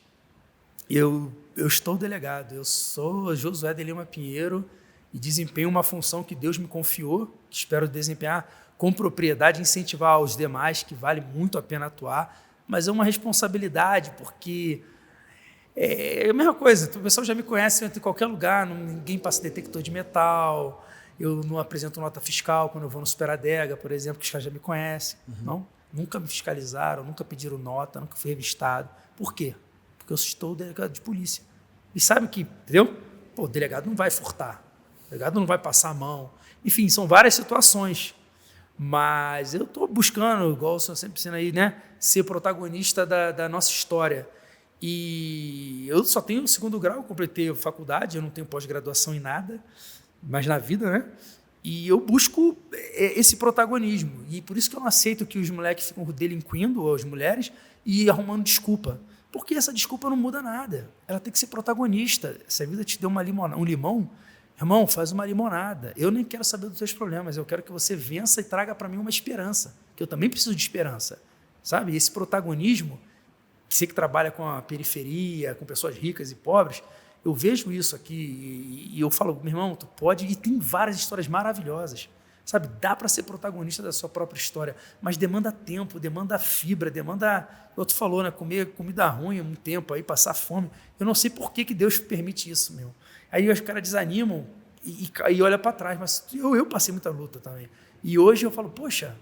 eu estou delegado, eu sou Josué de Lima Pinheiro e desempenho uma função que Deus me confiou, que espero desempenhar com propriedade, incentivar os demais, que vale muito a pena atuar, mas é uma responsabilidade, porque é a mesma coisa, o pessoal já me conhece em qualquer lugar, ninguém passa detector de metal, eu não apresento nota fiscal quando eu vou no Superadega, por exemplo, que os caras já me conhecem. Não? Nunca me fiscalizaram, nunca pediram nota, nunca fui revistado. Por quê? Porque eu estou delegado de polícia. E sabe que, entendeu? O delegado não vai furtar, o delegado não vai passar a mão. Enfim, são várias situações. Mas eu estou buscando, igual o senhor sempre ensina aí, né, ser protagonista da nossa história. E eu só tenho o 2º grau, eu completei a faculdade, eu não tenho pós-graduação em nada, mas na vida, né? E eu busco esse protagonismo. E por isso que eu não aceito que os moleques ficam delinquindo, ou as mulheres, e arrumando desculpa. Porque essa desculpa não muda nada. Ela tem que ser protagonista. Se a vida te deu um limão, irmão, faz uma limonada. Eu nem quero saber dos seus problemas, eu quero que você vença e traga para mim uma esperança, que eu também preciso de esperança. Sabe? E esse protagonismo, você que trabalha com a periferia, com pessoas ricas e pobres, eu vejo isso aqui e eu falo, meu irmão, tu pode, e tem várias histórias maravilhosas, sabe? Dá para ser protagonista da sua própria história, mas demanda tempo, demanda fibra, demanda, como tu falou, né? Comer comida ruim um tempo, aí passar fome. Eu não sei por que Deus permite isso, meu. Aí os caras desanimam e olham para trás, mas eu passei muita luta também. E hoje eu falo, poxa,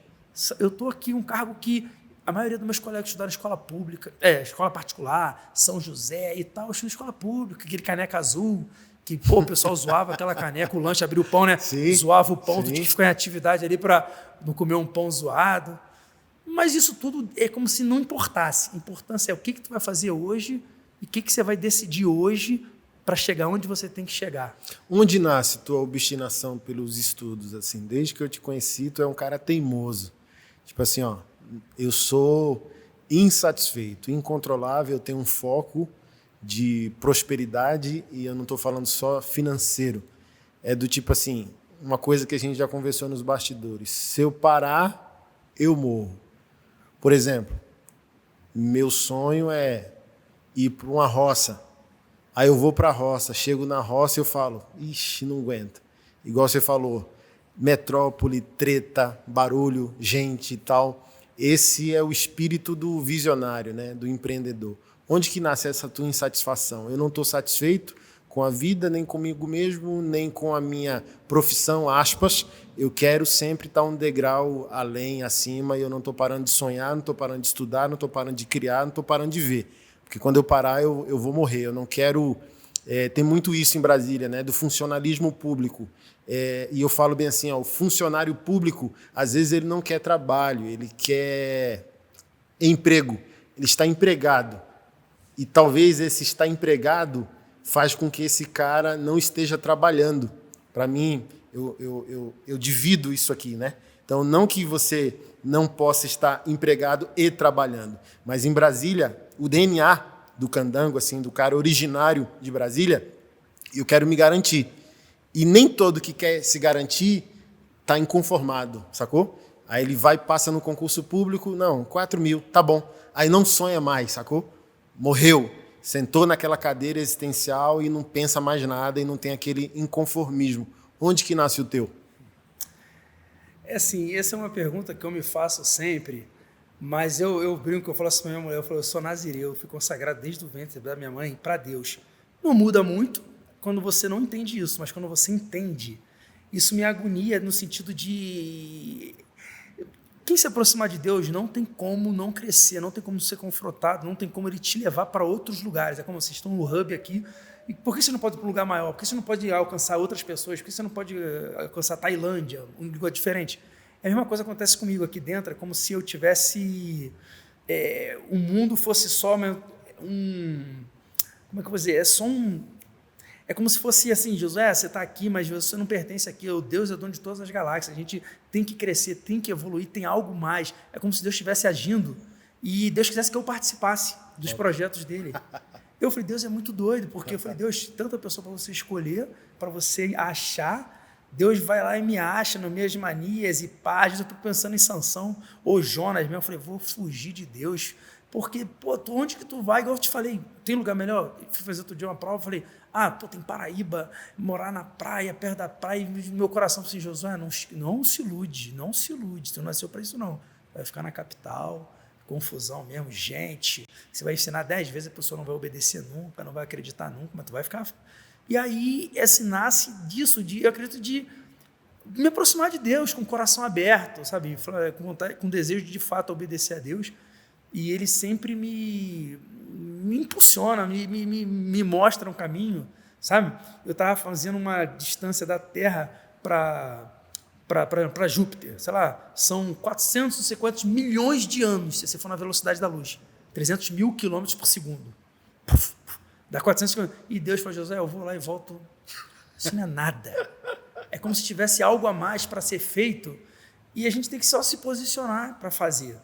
eu estou aqui um cargo que a maioria dos meus colegas estudaram escola pública, escola particular, São José e tal, eu estudo escola pública, aquele caneca azul, que o pessoal zoava aquela caneca, o lanche abria o pão, né? Sim, zoava o pão, tu tinha que ficar em atividade ali para não comer um pão zoado. Mas isso tudo é como se não importasse. A importância é o que tu vai fazer hoje e o que você vai decidir hoje para chegar onde você tem que chegar. Onde nasce tua obstinação pelos estudos? Assim, desde que eu te conheci, tu é um cara teimoso. Tipo assim, ó, eu sou insatisfeito, incontrolável, eu tenho um foco de prosperidade e eu não estou falando só financeiro. É do tipo assim, uma coisa que a gente já conversou nos bastidores. Se eu parar, eu morro. Por exemplo, meu sonho é ir para uma roça. Aí eu vou para a roça, chego na roça e eu falo, ixi, não aguento. Igual você falou, metrópole, treta, barulho, gente e tal. Esse é o espírito do visionário, né? Do empreendedor. Onde que nasce essa tua insatisfação? Eu não estou satisfeito com a vida, nem comigo mesmo, nem com a minha profissão, aspas. Eu quero sempre estar um degrau além, acima, e eu não estou parando de sonhar, não estou parando de estudar, não estou parando de criar, não estou parando de ver. Porque quando eu parar, eu vou morrer. Eu não quero... tem muito isso em Brasília, né, do funcionalismo público. E eu falo bem assim, o funcionário público, às vezes ele não quer trabalho, ele quer emprego, ele está empregado. E talvez esse estar empregado faz com que esse cara não esteja trabalhando. Para mim, eu divido isso aqui, né? Então, não que você não possa estar empregado e trabalhando, mas em Brasília, o DNA do candango, assim, do cara originário de Brasília, eu quero me garantir. E nem todo que quer se garantir está inconformado, sacou? Aí ele vai, passa no concurso público, não, 4 mil, tá bom. Aí não sonha mais, sacou? Morreu. Sentou naquela cadeira existencial e não pensa mais nada e não tem aquele inconformismo. Onde que nasce o teu? Assim, essa é uma pergunta que eu me faço sempre, mas eu brinco, eu falo assim para minha mulher, eu sou nazireu, eu fui consagrado desde o ventre da minha mãe para Deus. Não muda muito quando você não entende isso, mas quando você entende, isso me agonia no sentido de... Quem se aproximar de Deus não tem como não crescer, não tem como ser confrontado, não tem como ele te levar para outros lugares. É como vocês estão no hub aqui. E por que você não pode ir para um lugar maior? Por que você não pode alcançar outras pessoas? Por que você não pode alcançar a Tailândia, um lugar diferente? É a mesma coisa que acontece comigo aqui dentro. É como se eu tivesse... o mundo fosse só como é que eu vou dizer? É como se fosse assim, Josué, você está aqui, mas você não pertence aqui. O Deus é dono de todas as galáxias. A gente tem que crescer, tem que evoluir, tem algo mais. É como se Deus estivesse agindo e Deus quisesse que eu participasse dos projetos dele. Eu falei, Deus é muito doido, porque eu falei, Deus, tanta pessoa para você escolher, para você achar. Deus vai lá e me acha nas minhas manias e paz. Eu estou pensando em Sansão ou Jonas mesmo. Eu falei, vou fugir de Deus. Porque, onde que tu vai? Igual eu te falei, tem lugar melhor? Eu fui fazer outro dia uma prova, eu falei, tem Paraíba, morar na praia, perto da praia, e meu coração falou assim, Josué, não se ilude, tu não nasceu para isso não. Vai ficar na capital, confusão mesmo, gente, você vai ensinar 10 vezes, a pessoa não vai obedecer nunca, não vai acreditar nunca, mas tu vai ficar... E aí, nasce disso, eu acredito, de me aproximar de Deus, com o coração aberto, sabe, com desejo de fato obedecer a Deus. E ele sempre me impulsiona, me mostra um caminho, sabe? Eu estava fazendo uma distância da Terra para Júpiter, sei lá, são 450 milhões de anos, se você for na velocidade da luz, 300 mil quilômetros por segundo. Dá 400 quilômetros. E Deus falou, José, eu vou lá e volto. Isso não é nada. É como se tivesse algo a mais para ser feito e a gente tem que só se posicionar para fazer.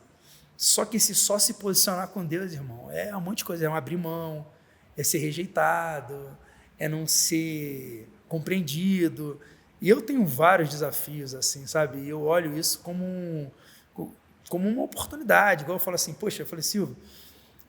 Só que só se posicionar com Deus, irmão, é um monte de coisa. É um abrir mão, é ser rejeitado, é não ser compreendido. E eu tenho vários desafios, assim, sabe? E eu olho isso como uma oportunidade. Igual eu falo assim, poxa, eu falei, Silvio,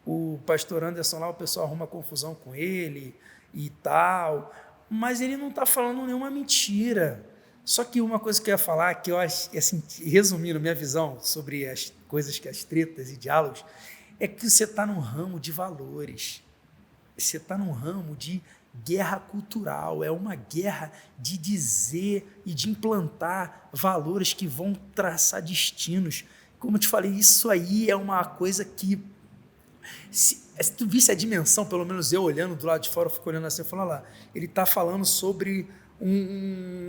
o pastor Anderson lá, o pessoal arruma confusão com ele e tal, mas ele não está falando nenhuma mentira. Só que uma coisa que eu ia falar, que eu acho, assim, resumindo minha visão sobre as coisas, as tretas e diálogos, é que você está num ramo de valores, você está num ramo de guerra cultural, é uma guerra de dizer e de implantar valores que vão traçar destinos. Como eu te falei, isso aí é uma coisa que, se tu visse a dimensão, pelo menos eu olhando do lado de fora, eu fico olhando assim, eu falo, lá, ele está falando sobre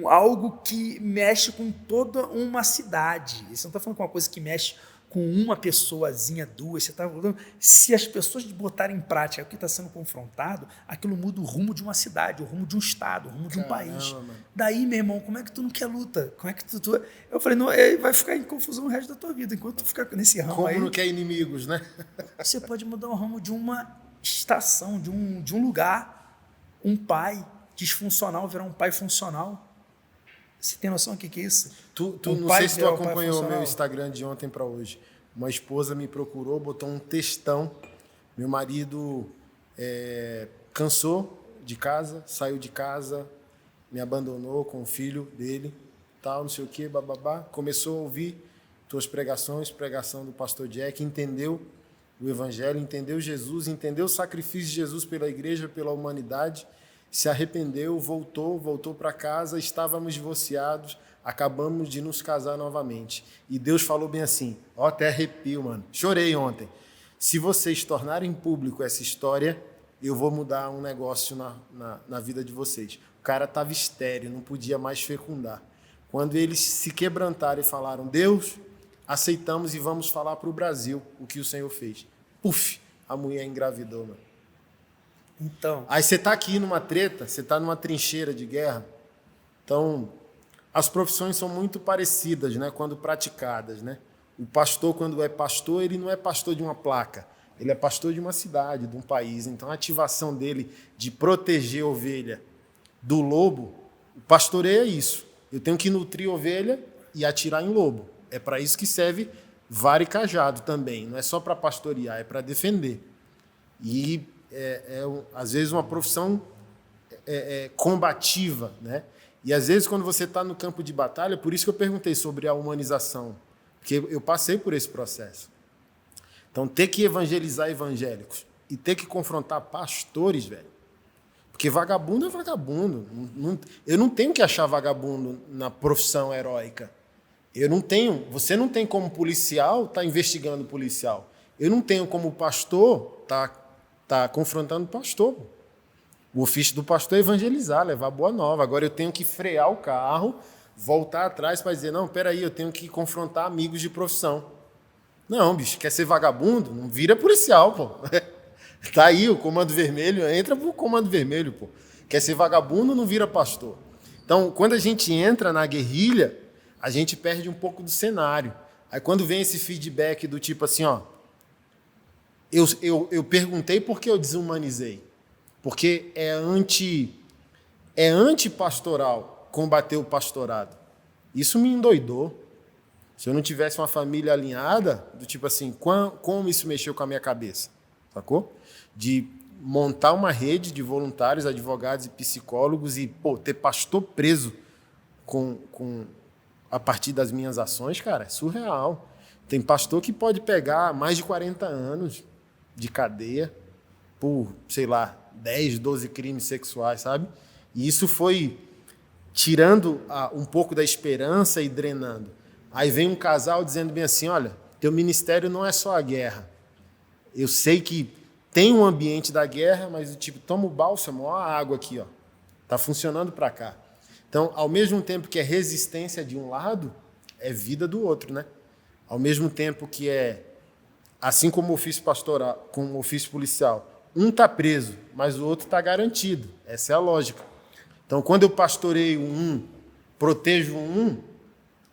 algo que mexe com toda uma cidade. Você não está falando com uma coisa que mexe com uma pessoazinha, duas. Você está falando, se as pessoas botarem em prática o que está sendo confrontado, aquilo muda o rumo de uma cidade, o rumo de um estado, o rumo de um país. Mano. Daí, meu irmão, como é que tu não quer luta? Como é que tu... Eu falei, não, vai ficar em confusão o resto da tua vida, enquanto tu ficar nesse ramo. Como não quer inimigos, né? Você pode mudar o ramo de uma estação, de um lugar, um pai disfuncional virar um pai funcional. Você tem noção do que é isso? Não sei se tu acompanhou o meu Instagram de ontem para hoje. Uma esposa me procurou, botou um textão. Meu marido cansou de casa, saiu de casa, me abandonou com o filho dele, tal, não sei o quê, bababá. Começou a ouvir tuas pregações, pregação do pastor Jack, entendeu o evangelho, entendeu Jesus, entendeu o sacrifício de Jesus pela igreja, pela humanidade, se arrependeu, voltou para casa, estávamos divorciados, acabamos de nos casar novamente. E Deus falou bem assim, ó, até arrepio, mano. Chorei ontem. Se vocês tornarem público essa história, eu vou mudar um negócio na vida de vocês. O cara estava estéril, não podia mais fecundar. Quando eles se quebrantaram e falaram, Deus, aceitamos e vamos falar para o Brasil o que o Senhor fez. Puf, a mulher engravidou, mano. Então, Aí você está aqui numa treta, você está numa trincheira de guerra. Então, as profissões são muito parecidas, né, quando praticadas, né? O pastor, quando é pastor, ele não é pastor de uma placa. Ele é pastor de uma cidade, de um país. Então, a ativação dele de proteger a ovelha do lobo, o pastoreio é isso. Eu tenho que nutrir a ovelha e atirar em lobo. É para isso que serve vara e cajado também. Não é só para pastorear, é para defender. E às vezes uma profissão combativa, né? E às vezes quando você está no campo de batalha, por isso que eu perguntei sobre a humanização, porque eu passei por esse processo. Então ter que evangelizar evangélicos e ter que confrontar pastores, velho, porque vagabundo é vagabundo. Eu não tenho que achar vagabundo na profissão heróica. Você não tem como policial estar investigando policial. Eu não tenho como pastor estar confrontando pastor. O ofício do pastor é evangelizar, levar boa nova. Agora eu tenho que frear o carro, voltar atrás para dizer, não, peraí, eu tenho que confrontar amigos de profissão. Não, bicho, quer ser vagabundo? Não vira policial, pô. Tá aí o Comando Vermelho, entra pro Comando Vermelho, pô. Quer ser vagabundo, não vira pastor. Então, quando a gente entra na guerrilha, a gente perde um pouco do cenário. Aí quando vem esse feedback do tipo assim, ó, eu perguntei por que eu desumanizei. Porque é antipastoral combater o pastorado. Isso me endoidou. Se eu não tivesse uma família alinhada, do tipo assim, como isso mexeu com a minha cabeça? Sacou? De montar uma rede de voluntários, advogados e psicólogos e ter pastor preso a partir das minhas ações, cara, é surreal. Tem pastor que pode pegar mais de 40 anos de cadeia por, sei lá, 10, 12 crimes sexuais, sabe? E isso foi tirando um pouco da esperança e drenando. Aí vem um casal dizendo bem assim, olha, teu ministério não é só a guerra. Eu sei que tem um ambiente da guerra, mas do tipo, toma o bálsamo, ó a água aqui, ó. Tá funcionando para cá. Então, ao mesmo tempo que é resistência de um lado, é vida do outro, né? Ao mesmo tempo que assim como o ofício pastoral, como o ofício policial, um está preso, mas o outro está garantido. Essa é a lógica. Então, quando eu pastoreio protejo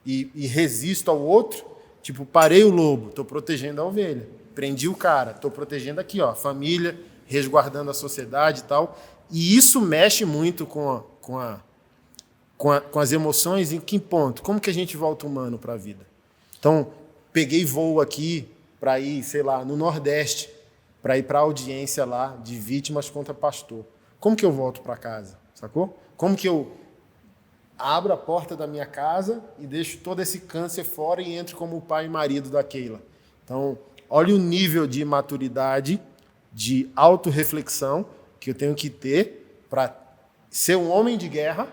e resisto ao outro, tipo, parei o lobo, estou protegendo a ovelha. Prendi o cara, estou protegendo aqui, ó, a família, resguardando a sociedade e tal. E isso mexe muito com as emoções. Em que ponto? Como que a gente volta humano para a vida? Então, peguei voo aqui para ir, sei lá, no Nordeste, para ir para a audiência lá de vítimas contra pastor. Como que eu volto para casa? Sacou? Como que eu abro a porta da minha casa e deixo todo esse câncer fora e entro como o pai e marido da Keila? Então, olha o nível de maturidade, de autorreflexão que eu tenho que ter para ser um homem de guerra,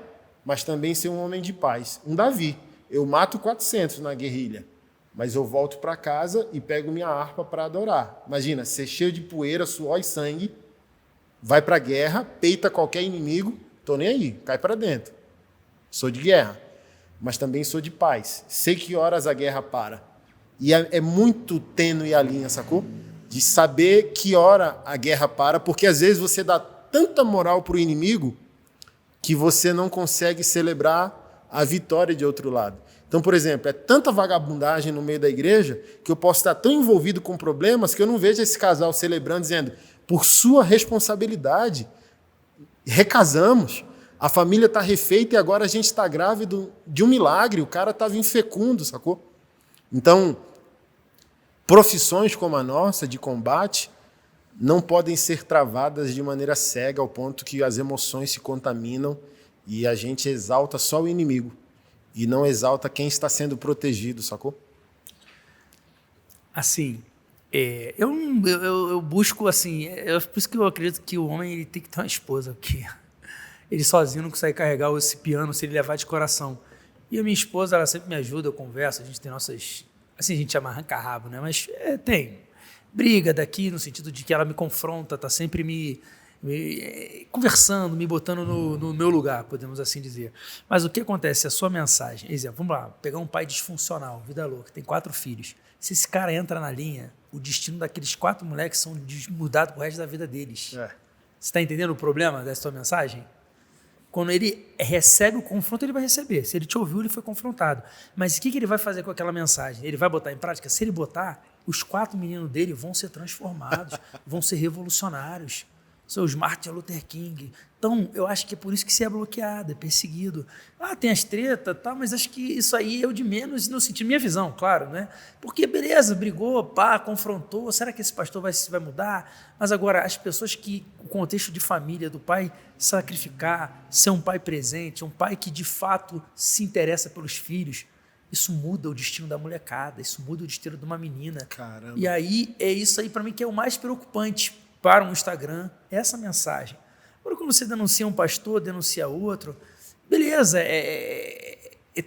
mas também ser um homem de paz. Um Davi. Eu mato 400 na guerrilha, mas eu volto para casa e pego minha harpa para adorar. Imagina, ser cheio de poeira, suor e sangue, vai para a guerra, peita qualquer inimigo, tô nem aí, cai para dentro. Sou de guerra, mas também sou de paz. Sei que horas a guerra para. E é muito tênue a linha, sacou? De saber que hora a guerra para, porque às vezes você dá tanta moral para o inimigo que você não consegue celebrar a vitória de outro lado. Então, por exemplo, é tanta vagabundagem no meio da igreja que eu posso estar tão envolvido com problemas que eu não vejo esse casal celebrando, dizendo, por sua responsabilidade, recasamos, a família está refeita e agora a gente está grávido de um milagre, o cara estava infecundo, sacou? Então, profissões como a nossa, de combate, não podem ser travadas de maneira cega ao ponto que as emoções se contaminam e a gente exalta só o inimigo e não exalta quem está sendo protegido, sacou? Assim, Eu busco, assim, por isso que eu acredito que o homem ele tem que ter uma esposa, porque ele sozinho não consegue carregar esse piano se ele levar de coração. E a minha esposa, ela sempre me ajuda, eu converso, a gente tem nossas... Assim, a gente chama arranca-rabo, né? Mas tem briga daqui, no sentido de que ela me confronta, tá sempre me conversando, me botando no meu lugar, podemos assim dizer. Mas o que acontece? A sua mensagem, exemplo, vamos lá, pegar um pai disfuncional, vida louca, tem 4 filhos. Se esse cara entra na linha, o destino daqueles 4 moleques são mudados pro resto da vida deles. Você está entendendo o problema dessa sua mensagem? Quando ele recebe o confronto, ele vai receber. Se ele te ouviu, ele foi confrontado. Mas o que ele vai fazer com aquela mensagem? Ele vai botar em prática? Se ele botar, os 4 meninos dele vão ser transformados, vão ser revolucionários. São os Martin Luther King. Então, eu acho que é por isso que você é bloqueado, é perseguido. Tem as tretas, tá, mas acho que isso aí é o de menos no sentido, minha visão, claro, né? Porque, beleza, brigou, confrontou, será que esse pastor vai mudar? Mas agora, as pessoas que, o contexto de família, do pai sacrificar, ser um pai presente, um pai que de fato se interessa pelos filhos, isso muda o destino da molecada, isso muda o destino de uma menina. Caramba. E aí, é isso aí para mim que é o mais preocupante para um Instagram, essa mensagem. Agora, quando você denuncia um pastor, denuncia outro, beleza,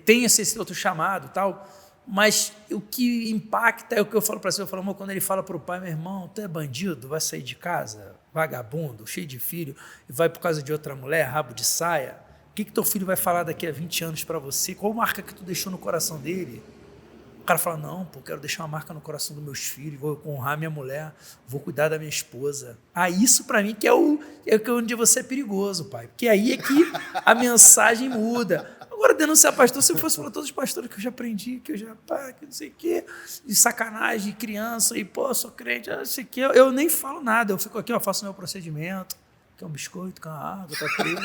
tem esse outro chamado, tal, mas o que impacta é o que eu falo para você, eu falo, amor, quando ele fala para o pai, meu irmão, tu é bandido, vai sair de casa, vagabundo, cheio de filho, e vai por causa de outra mulher, rabo de saia, o que teu filho vai falar daqui a 20 anos para você? Qual marca que tu deixou no coração dele? O cara fala, não, pô, quero deixar uma marca no coração dos meus filhos, vou honrar minha mulher, vou cuidar da minha esposa. Isso para mim que é onde você é perigoso, pai. Porque aí é que a mensagem muda. Agora, denunciar pastor, se eu fosse para todos os pastores que eu já aprendi, que não sei o quê, de sacanagem, de criança, e sou crente, não sei o quê, eu nem falo nada, eu fico aqui, faço meu procedimento, quer um biscoito, quer uma água, tá preso.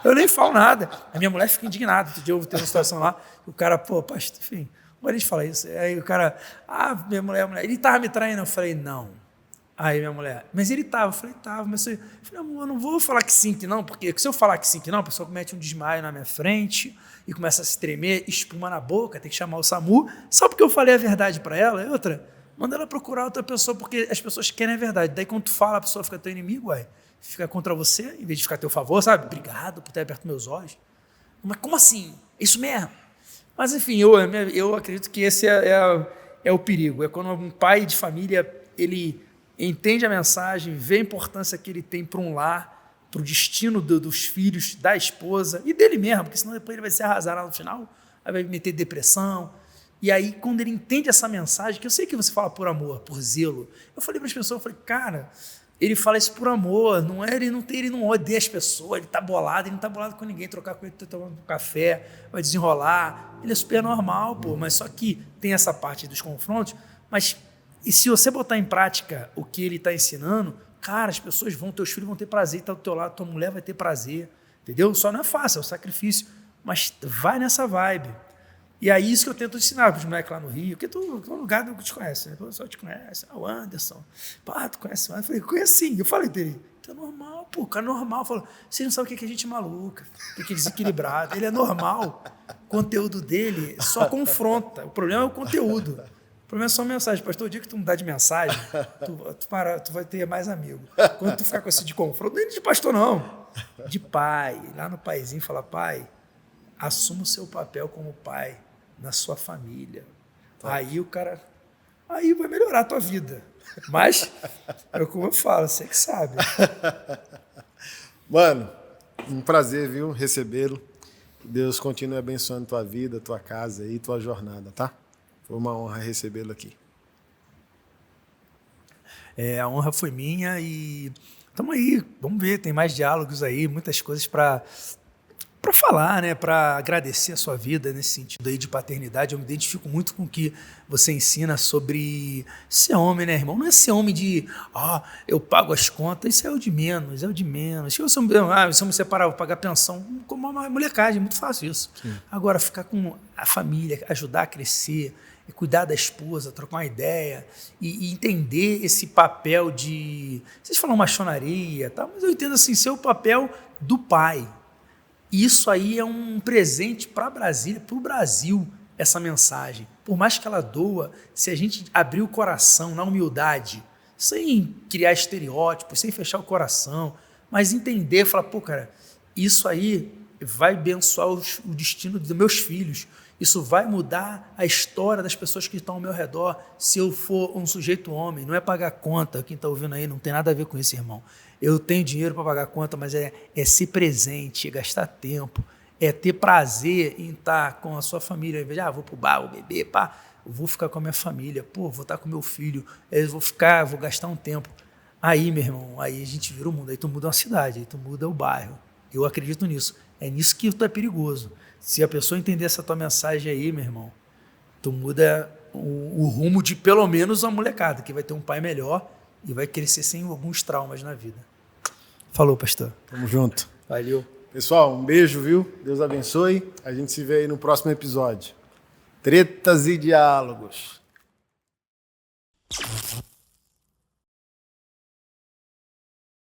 Eu nem falo nada. A minha mulher fica indignada. Outro dia eu tenho uma situação lá, o cara, pastor, enfim... Agora a gente fala isso. Aí o cara, minha mulher, ele estava me traindo. Eu falei, não. Aí minha mulher, mas ele estava. Eu falei, estava. Mas eu falei, amor, eu não vou falar que sim, que não, porque se eu falar que sim, que não, a pessoa comete um desmaio na minha frente e começa a se tremer, espuma na boca, tem que chamar o SAMU. Só porque eu falei a verdade para ela, outra, manda ela procurar outra pessoa, porque as pessoas querem a verdade. Daí quando tu fala, a pessoa fica teu inimigo, fica contra você, em vez de ficar a teu favor, sabe? Obrigado por ter aberto meus olhos. Mas como assim? Isso mesmo? Mas, enfim, eu acredito que esse é o perigo. É quando um pai de família, ele entende a mensagem, vê a importância que ele tem para um lar, para o destino dos filhos, da esposa e dele mesmo, porque senão depois ele vai se arrasar lá no final, aí vai meter depressão. E aí, quando ele entende essa mensagem, que eu sei que você fala por amor, por zelo, eu falei para as pessoas, cara... Ele fala isso por amor, ele não odeia as pessoas, ele está bolado, ele não está bolado com ninguém, trocar com ele, tomar um café, vai desenrolar, ele é super normal, mas só que tem essa parte dos confrontos, mas e se você botar em prática o que ele está ensinando, cara, as pessoas teus filhos vão ter prazer, está do teu lado, tua mulher vai ter prazer, entendeu? Só não é fácil, é o sacrifício, mas vai nessa vibe. E aí isso que eu tento ensinar para os moleques lá no Rio, porque todo lugar não te conhece, né? O pessoal te conhece, o Anderson, tu conhece o Anderson? Eu falei, conheço sim. Eu falei dele, é normal, o cara é normal. Eu falo, você não sabe o que a gente é maluca, o que é desequilibrado, ele é normal. O conteúdo dele só confronta, o problema é o conteúdo. O problema é só mensagem. Pastor, o dia que tu mudar de mensagem, tu vai ter mais amigo. Quando tu ficar com esse de confronto, nem de pastor não, de pai, lá no paizinho, fala, pai, assuma o seu papel como pai na sua família. Aí aí vai melhorar a tua vida. Mas, como eu falo, você que sabe. Mano, um prazer, viu, recebê-lo. Deus continue abençoando tua vida, tua casa e tua jornada, tá? Foi uma honra recebê-lo aqui. A honra foi minha e estamos aí, vamos ver, tem mais diálogos aí, muitas coisas para falar, né, para agradecer a sua vida nesse sentido aí de paternidade. Eu me identifico muito com o que você ensina sobre ser homem, né, irmão? Não é ser homem de, eu pago as contas, isso é o de menos, Se eu me separar, vou pagar pensão, como uma molecagem, é muito fácil isso. Sim. Agora, ficar com a família, ajudar a crescer, cuidar da esposa, trocar uma ideia e entender esse papel de... Vocês falam maçonaria, tá? Mas eu entendo assim, ser o papel do pai. Isso aí é um presente para Brasília, para o Brasil. essa mensagem. Por mais que ela doa, se a gente abrir o coração na humildade, sem criar estereótipos, sem fechar o coração, mas entender, falar, pô, cara, isso aí vai abençoar o destino dos meus filhos, isso vai mudar a história das pessoas que estão ao meu redor, se eu for um sujeito homem, não é pagar conta, quem está ouvindo aí não tem nada a ver com isso, irmão. Eu tenho dinheiro para pagar conta, mas é ser presente, é gastar tempo, é ter prazer em estar com a sua família, ao invés de, vou pro bar, vou beber, pá, eu vou ficar com a minha família, pô, vou estar com meu filho, vou gastar um tempo. Aí, meu irmão, aí a gente vira o mundo, aí tu muda uma cidade, aí tu muda o bairro. Eu acredito nisso. É nisso que tu é perigoso. Se a pessoa entender essa tua mensagem aí, meu irmão, tu muda o rumo de pelo menos uma molecada, que vai ter um pai melhor e vai crescer sem alguns traumas na vida. Falou, pastor. Tamo junto. Valeu. Pessoal, um beijo, viu? Deus abençoe. A gente se vê aí no próximo episódio. Tretas e diálogos.